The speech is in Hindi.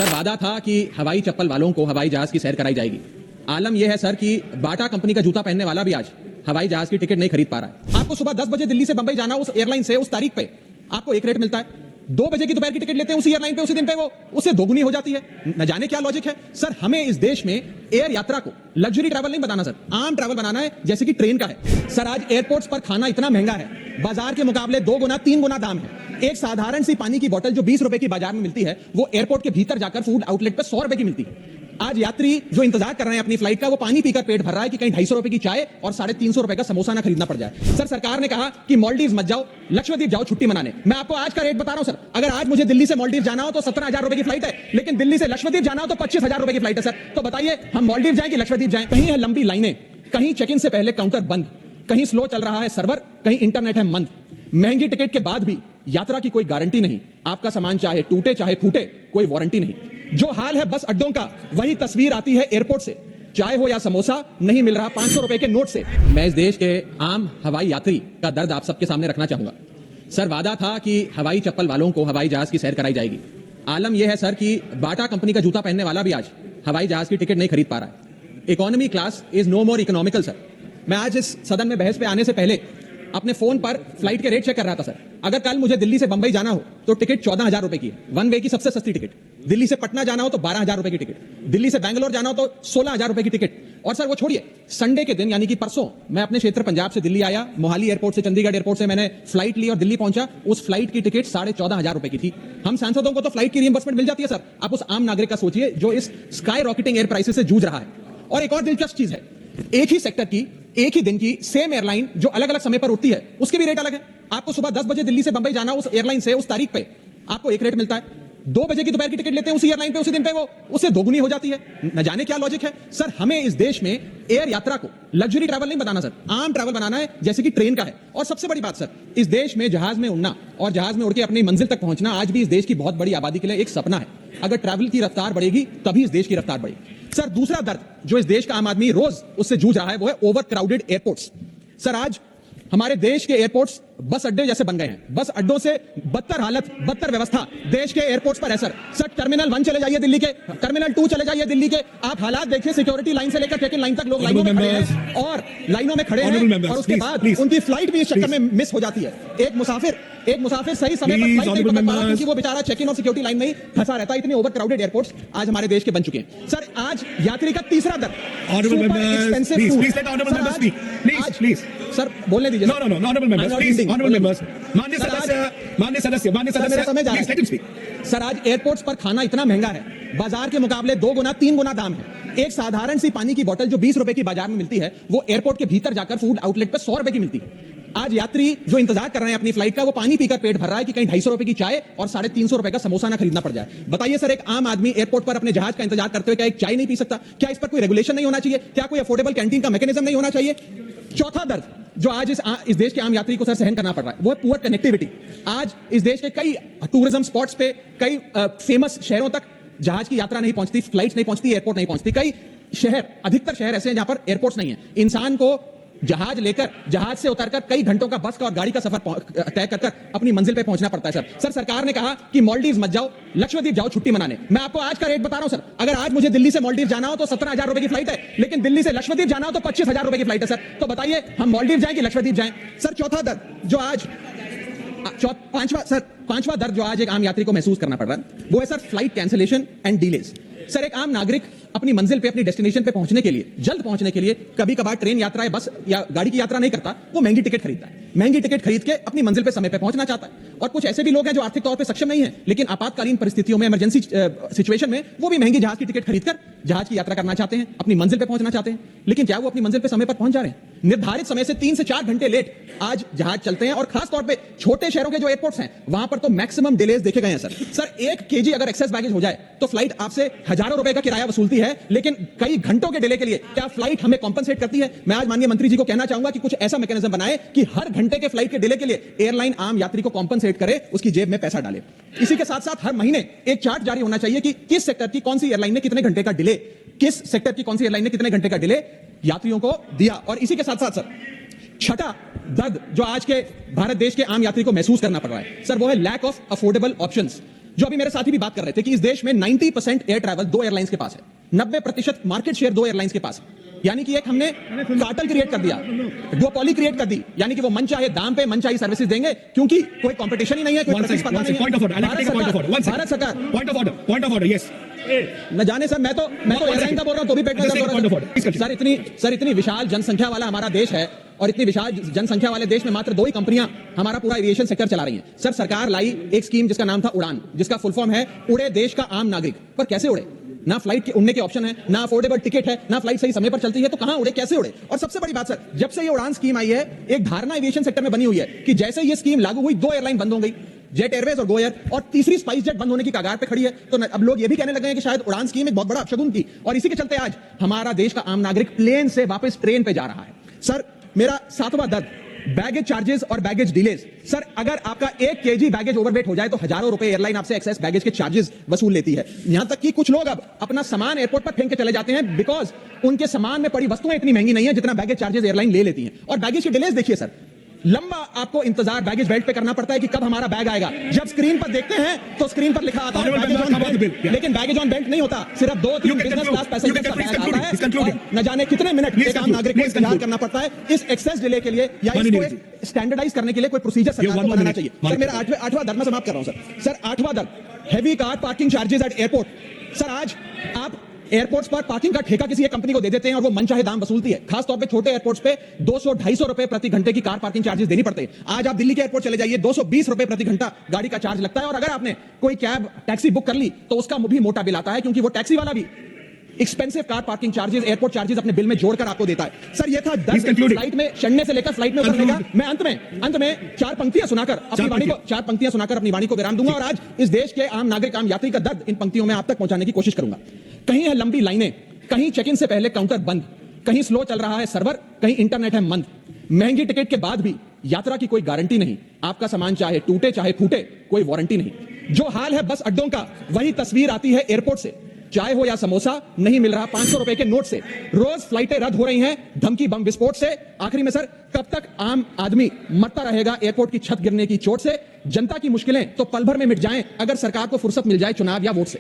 सर वादा था कि हवाई चप्पल वालों को हवाई जहाज की सैर कराई जाएगी। आलम यह है सर कि बाटा कंपनी का जूता पहनने वाला भी आज हवाई जहाज की टिकट नहीं खरीद पा रहा है। आपको सुबह 10 बजे दिल्ली से बंबई जाना, उस एयरलाइन से उस तारीख पे आपको एक रेट मिलता है। 2 बजे की दोपहर की टिकट लेते हैं उसी एयरलाइन पे, उसी दिन पे वो उससे दोगुनी हो जाती है। न जाने क्या लॉजिक है सर। हमें इस देश में एयर यात्रा को लग्जरी ट्रैवल नहीं बनाना सर, आम ट्रैवल बनाना है जैसे कि ट्रेन का है। सर आज एयरपोर्ट्स पर खाना इतना महंगा है, बाजार के मुकाबले 2 गुना 3 गुना दाम है। एक साधारण सी पानी की बोतल जो 20 रुपए की बाजार में मिलती है, वो एयरपोर्ट के भीतर जाकर फूड आउटलेट पर 100 रुपए की मिलती है। आज यात्री जो इंतजार कर रहे हैं अपनी फ्लाइट का, वो पानी पीकर पेट भर रहा है कि कहीं 250 रुपए की चाय और 350 रुपए का समोसा ना खरीदना पड़ जाए। सर सरकार ने कहा कि मालदीव मत जाओ, लक्षद्वीप जाओ छुट्टी मनाने। मैं आपको आज का रेट बता रहा हूं सर। अगर आज मुझे दिल्ली से मालदीव जाना हो तो 17,000 रुपए की फ्लाइट है, लेकिन दिल्ली से लक्षद्वीप जाना हो तो 25,000 रुपए की फ्लाइट है सर। तो बताइए हम मालदीव जाएं कि लक्षद्वीप जाएं? कहीं है लंबी लाइनें, कहीं चेक इन से पहले काउंटर बंद, कहीं स्लो चल रहा है सर्वर, कहीं इंटरनेट है मंद। महंगी टिकट के बाद भी यात्रा की कोई गारंटी नहीं। आपका सामान चाहे टूटे चाहे फूटे, कोई वारंटी नहीं। जो हाल है बस अड्डों का, वही तस्वीर आती है एयरपोर्ट से। चाय हो या समोसा, नहीं मिल रहा 500 रुपए के नोट से। मैं इस देश के आम हवाई यात्री का दर्द आप सबके सामने रखना चाहूंगा। सर वादा था कि हवाई चप्पल वालों को हवाई जहाज की सैर कराई जाएगी। आलम यह है सर कि बाटा कंपनी का जूता पहनने वाला भी आज हवाई जहाज की टिकट नहीं खरीद पा रहा है। Economy class is no more economical sir. मैं आज इस सदन में बहस पे आने से पहले अपने फोन पर फ्लाइट के रेट चेक कर रहा था सर। अगर कल मुझे दिल्ली से बंबई जाना हो तो टिकट 14,000 रुपए की है, वन वे की सबसे सस्ती टिकट। दिल्ली से पटना जाना हो तो 12,000 रुपए की टिकट। दिल्ली से बैंगलोर जाना हो तो 16,000 रुपए की टिकट। और सर वो छोड़िए, संडे के दिन यानी कि परसों मैं अपने क्षेत्र पंजाब से दिल्ली आया, मोहाली एयरपोर्ट से चंडीगढ़ एयरपोर्ट से मैंने फ्लाइट ली और दिल्ली पहुंचा। उस फ्लाइट की टिकट 14,500 रुपए की थी। हम सांसदों को तो फ्लाइट की रिइंबर्समेंट मिल जाती है सर, आप उस आम नागरिक का सोचिए जो इस स्काई रॉकेटिंग एयर प्राइसेस से जूझ रहा है। और एक और दिलचस्प चीज है, एक ही सेक्टर की एक ही दिन की सेम एयरलाइन जो अलग अलग समय पर उड़ती है, उसके भी रेट अलग है। आपको सुबह 10 बजे दिल्ली से बंबई जाना, उस एयरलाइन से उस तारीख पे आपको एक रेट मिलता है। 2 बजे की दोपहर की टिकट लेते हैं उसी एयरलाइन पे, उसी दिन पे वो उससे दोगुनी हो जाती है। न जाने क्या लॉजिक है सर। हमें इस देश में एयर यात्रा को लग्जरी ट्रैवल नहीं बनाना सर, आम ट्रैवल बनाना है जैसे कि ट्रेन का है। और सबसे बड़ी बात सर, इस देश में जहाज में उड़ना और जहाज में उड़ के अपनी मंजिल तक पहुंचना आज भी इस देश की बहुत बड़ी आबादी के लिए एक सपना है। अगर ट्रैवल की रफ्तार बढ़ेगी तभी इस देश की रफ्तार बढ़ेगी। सर दूसरा दर्द जो इस देश का आम आदमी रोज उससे जूझ रहा है, वो है ओवर क्राउडेड एयरपोर्ट्स। सर आज हमारे देश के एयरपोर्ट्स बस अड्डे जैसे बन गए हैं। बस अड्डों से बदतर हालत, बदतर व्यवस्था देश के एयरपोर्ट्स पर है सर। सर टर्मिनल 1 चले जाइए दिल्ली के, टर्मिनल 2 चले जाइए दिल्ली के, आप हालात देखिए। सिक्योरिटी लाइन से लेकर चेक इन लाइन तक लोग लाइनों में खड़े हैं और लाइनों में खड़े हैं, और उसके बाद उनकी फ्लाइट भी इस चक्कर में मिस हो जाती है। एक मुसाफिर सही समय पर फ्लाइट नहीं पकड़ पा रहा क्योंकि वो बेचारा चेक इन और सिक्योरिटी लाइन में ही फंसा रहता है। इतने ओवर क्राउडेड एयरपोर्ट्स आज हमारे देश के बन चुके हैं। सर आज यात्री का तीसरा दर्द, सर बोलने दीजिए। सर आज एयरपोर्ट्स पर खाना इतना महंगा है, बाजार के मुकाबले 2 गुना 3 गुना दाम है। एक साधारण सी पानी की बोतल जो 20 रुपए की बाजार में मिलती है, वो एयरपोर्ट के भीतर जाकर फूड आउटलेट पर 100 रुपए की मिलती है। आज यात्री जो इंतजार कर रहे हैं अपनी फ्लाइट का, वो पानी पीकर पेट भर रहा है कि कहीं 250 रुपए की चाय और 350 रुपए का समोसा ना खरीदना पड़ जाए। बताइए सर, एक आम आदमी एयरपोर्ट पर अपने जहाज का इंतजार करते हुए क्या एक चाय नहीं पी सकता? क्या इस पर कोई रेगुलेशन नहीं होना चाहिए? क्या कोई अफोर्डेबल कैंटीन का मैकेनिज्म नहीं होना चाहिए? चौथा दर्द जो आज इस देश के आम यात्री को सर सहन करना पड़ रहा है, वो है पुअर कनेक्टिविटी। आज इस देश के कई टूरिज्म स्पॉट्स पे, कई फेमस शहरों तक जहाज की यात्रा नहीं पहुंचती, फ्लाइट्स नहीं पहुंचती, एयरपोर्ट नहीं पहुंचती। कई शहर, अधिकतर शहर ऐसे हैं जहां पर एयरपोर्ट्स नहीं है। इंसान को जहाज लेकर, जहाज से उतरकर कई घंटों का बस का और गाड़ी का सफर तय कर अपनी मंजिल पे पहुंचना पड़ता है सर। सरकार ने कहा कि मालदीव मत जाओ, लक्षद्वीप जाओ छुट्टी मनाने। मैं आपको आज का रेट बता रहा हूं सर। अगर आज मुझे दिल्ली से मालदीव जाना हो तो 17,000 रुपए की फ्लाइट है, लेकिन दिल्ली से लक्षद्वीप जाना हो तो 25,000 रुपए की फ्लाइट है सर। तो बताइए हम मालदीव जाएं कि लक्षद्वीप जाएं? सर चौथा दर्द जो आज पांचवा दर्द जो आज एक आम यात्री को महसूस करना पड़ रहा है, वो है sir flight cancellation and delays. Sir एक आम नागरिक अपनी मंजिल पे, अपनी डेस्टिनेशन पे पहुंचने के लिए, जल्द पहुंचने के लिए कभी कभार ट्रेन यात्रा या बस या गाड़ी की यात्रा नहीं करता, वो महंगी टिकट खरीदता है। महंगी टिकट खरीद के अपनी मंजिल पे समय पे पहुंचना चाहता है। और कुछ ऐसे भी लोग हैं जो आर्थिक तौर पे सक्षम नहीं है, लेकिन आपातकालीन परिस्थितियों में, इमरजेंसी सिचुएशन में वो भी महंगी जहाज की टिकट खरीदकर जहाज की यात्रा करना चाहते हैं, अपनी मंजिल पे पहुंचना चाहते हैं। लेकिन क्या वो अपनी मंजिल पे समय पर पहुंच जा रहे हैं? निर्धारित समय से 3 से 4 घंटे लेट आज जहाज चलते हैं। और खासतौर पे छोटे शहरों के जो एयरपोर्ट्स हैं, वहां पर तो मैक्सिमम डिलेज देखे गए हैं सर 1 kg अगर एक्सेस बैगेज हो जाए तो फ्लाइट आपसे हजारों रुपए का किराया वसूलती है, लेकिन कई घंटों के डिले के लिए क्या फ्लाइट हमें कॉम्पनसेट करती है? मैं आज माननीय मंत्री जी को कहना चाहूंगा कि कुछ ऐसा मैकेनिज्म बनाए कि हर घंटे के फ्लाइट के डिले के लिए एयरलाइन आम यात्री को कॉम्पनसेट करे, उसकी जेब में पैसा डाले। इसी के साथ साथ हर महीने एक चार्ट जारी होना चाहिए कि किस सेक्टर की कौन सी एयरलाइन ने कितने घंटे का डिले, किस सेक्टर की कौन सी एयरलाइन ने कितने घंटे का डिले यात्रियों को दिया। और इसी के साथ साथ सर छठा दर्द जो आज के भारत देश के आम यात्री को महसूस करना पड़ रहा है सर, वो है लैक ऑफ अफोर्डेबल ऑप्शंस। जो अभी मेरे साथी भी बात कर रहे थे कि इस देश में 90% एयर ट्रैवल 2 एयरलाइंस के पास है, 90% मार्केट शेयर 2 एयरलाइंस के पास है। यानी कि एक हमने कार्टल क्रिएट कर दिया, डुओपोली क्रिएट कर दी, यानी कि वो मन चाहे दाम पे मन चाहे सर्विसेज देंगे, क्योंकि कोई कंपटीशन ही नहीं है, कोई प्रतिस्पर्धा नहीं है। भारत सरकार पॉइंट ऑफ ऑर्डर यस न जाने सर, मैं तो एयरलाइन का बोल रहा हूं तो भी पेट में दर्द हो रहा है। सर इतनी विशाल जनसंख्या वाला हमारा देश है, और इतनी विशाल जनसंख्या वाले देश में मात्र 2 ही कंपनियां हमारा पूरा एविएशन सेक्टर चला रही हैं। सर सरकार लाई एक स्कीम जिसका नाम था उड़ान, जिसका फुल फॉर्म है उड़े देश का आम नागरिक। पर कैसे उड़े? ना फ्लाइट के उड़ने के ऑप्शन है, ना अफोर्डेबल टिकट है, ना फ्लाइट सही समय पर चलती है, तो कहां उड़े, कैसे उड़े? और सबसे बड़ी बात सर, जब से ये उड़ान स्कीम आई है, एक धारणा एविएशन सेक्टर में बनी हुई है कि जैसे ये स्कीम लागू हुई 2 एयरलाइन बंद हो गई, जेट एयरवेज और गो एयर, और तीसरी स्पाइस जेट बंद होने की कगार पे खड़ी है। तो अब लोग ये भी कहने लगे हैं कि शायद उड़ान स्कीम एक बहुत बड़ा अपशगुन थी, और इसी के चलते आज हमारा देश का आम नागरिक प्लेन से वापस ट्रेन पे जा रहा है। सर मेरा 7वां दर्द, बैगेज चार्जेस और बैगेज डिलेज। सर अगर आपका 1 kg बैगेज ओवरवेट हो जाए तो हजारों रुपए एयरलाइन आपसे एक्सेस बैगेज के चार्जेस वसूल लेती है। यहां तक कि कुछ लोग अब अपना सामान एयरपोर्ट पर फेंक के चले जाते हैं, बिकॉज उनके सामान में पड़ी वस्तुएं इतनी महंगी नहीं है जितना बैगेज चार्जेस एयरलाइन ले लेती हैं। और बैगेज की डिलेज देखिए सर, लंबा आपको इंतजार बैगेज बेल्ट पे करना पड़ता है कि कब हमारा बैग आएगा। जब स्क्रीन पर देखते हैं तो स्क्रीन पर लिखा आता है बैगेज ऑन बेल्ट, लेकिन बैगेज ऑन बेल्ट नहीं होता, सिर्फ 2-3 बिजनेस क्लास पैसेंजर्स का बैग आता है। न जाने कितने मिनट एक आम नागरिक को इंतजार करना पड़ता है इस एक्सेस डिले के लिए, या इसको स्टैंडर्डाइज करने के लिए कोई प्रोसीजर सरकार को बनाना चाहिए। सर मेरा 8वां दर्द मैं समाप्त कर रहा हूं सर 8वां दर्द, heavy car parking charges eight airport. Sir आज आप एयरपोर्ट्स पर पार्किंग का ठेका किसी एक कंपनी को दे देते हैं और वो मनचाहे दाम वसूलती है। खास तौर पे छोटे एयरपोर्ट्स पे 200-250 रुपए प्रति घंटे की कार पार्किंग चार्जेस देनी पड़ते हैं। आज आप दिल्ली के एयरपोर्ट चले जाइए, 220 रुपए प्रति घंटा गाड़ी का चार्ज लगता है, और अगर आपने कोई कैब टैक्सी बुक कर ली तो उसका भी मोटा बिल आता है, क्योंकि वो टैक्सी वाला भी expensive car parking charges, airport charges अपने बिल में जोड़कर आपको देता है। सर ये था 10 फ्लाइट में चढ़ने से लेकर फ्लाइट में उतरने का। मैं अंत में 4 पंक्तियां सुनाकर अपनी वाणी को विराम दूंगा, और आज इस देश के आम नागरिक, आम यात्री का दर्द इन पंक्तियों में आप तक पहुंचाने की कोशिश करूंगा। कहीं है लंबी लाइनें, कहीं चेक इन से पहले काउंटर बंद, कहीं स्लो चल रहा है सर्वर, कहीं इंटरनेट है मंद। महंगी टिकट के बाद भी यात्रा की कोई गारंटी नहीं, आपका सामान चाहे टूटे चाहे फूटे कोई वारंटी नहीं। जो हाल है बस अड्डों का, वही तस्वीर आती है एयरपोर्ट से। चाय हो या समोसा नहीं मिल रहा 500 रुपए के नोट से। रोज फ्लाइटें रद्द हो रही हैं धमकी बम विस्फोट से। आखिरी में सर, कब तक आम आदमी मरता रहेगा एयरपोर्ट की छत गिरने की चोट से? जनता की मुश्किलें तो पल भर में मिट जाएं अगर सरकार को फुर्सत मिल जाए चुनाव या वोट से।